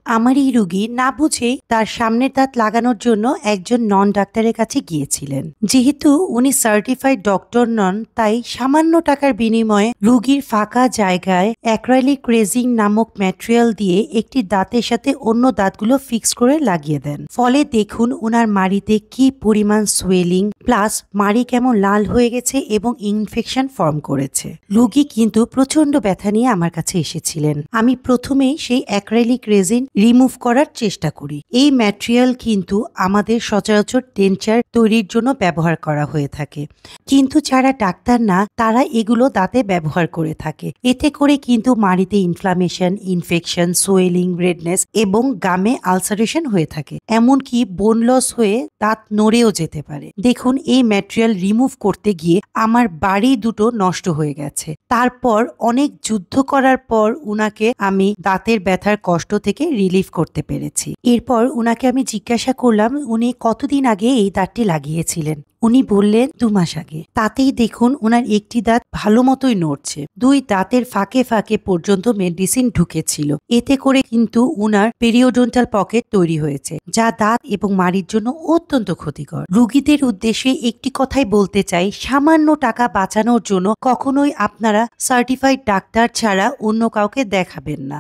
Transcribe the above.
আমার এই রোগী না বুঝেই তার সামনের দাঁত লাগানোর জন্য একজন নন ডাক্তারের কাছে গিয়েছিলেন। যেহেতু উনি সার্টিফাইড ডক্টর নন, তাই সামান্য টাকার বিনিময়ে রোগীর ফাঁকা জায়গায় অ্যাক্রাইলিক রেজিন নামক ম্যাটেরিয়াল দিয়ে একটি দাঁতের সাথে অন্য দাঁতগুলো ফিক্স করে লাগিয়ে দেন। ফলে দেখুন ওনার মাড়িতে কি পরিমাণ সোয়েলিং প্লাস মাড়ি কেমন লাল হয়ে গেছে এবং ইনফেকশন ফর্ম করেছে। রোগী কিন্তু প্রচন্ড ব্যথা নিয়ে আমার কাছে এসেছিলেন। আমি প্রথমেই সেই অ্যাক্রাইলিক রেজিন রিমুভ করার চেষ্টা করি। এই ম্যাটেরিয়াল কিন্তু আমাদের সচরাচর ডেন্চার তৈরির জন্য ব্যবহার করা হয়ে থাকে, কিন্তু যারা ডাক্তার না তারা এগুলো দাঁতে ব্যবহার করে থাকে। এতে করে কিন্তু মাড়িতে ইনফ্লামেশন, ইনফেকশন, সোয়েলিং, রেডনেস এবং গামে আলসারেশন হয়ে থাকে। এমনকি বোন লস হয়ে দাঁত নড়েও যেতে পারে। দেখুন, এই ম্যাটেরিয়াল রিমুভ করতে গিয়ে আমার বাড়ি দুটো নষ্ট হয়ে গেছে। তারপর অনেক যুদ্ধ করার পর উনাকে আমি দাঁতের ব্যথার কষ্ট থেকে রিলিফ করতে পেরেছি। এরপর উনাকে আমি জিজ্ঞাসা করলাম উনি কতদিন আগে এই দাঁতটি লাগিয়েছিলেন। উনি বললেন 2 মাস আগে। তাতেই দেখুন উনার একটি দাঁত ভালো মতোই নড়ছে। 2 দাঁতের ফাঁকে ফাঁকে পর্যন্ত মেডিসিন ঢুকেছিল। এতে করে কিন্তু উনার পেরিওডন্টাল পকেট তৈরি হয়েছে, যা দাঁত এবং মাড়ির জন্য অত্যন্ত ক্ষতিকর। রোগীদের উদ্দেশ্যে একটি কথাই বলতে চাই, সামান্য টাকা বাঁচানোর জন্য কখনোই আপনারা সার্টিফাইড ডাক্তার ছাড়া অন্য কাউকে দেখাবেন না।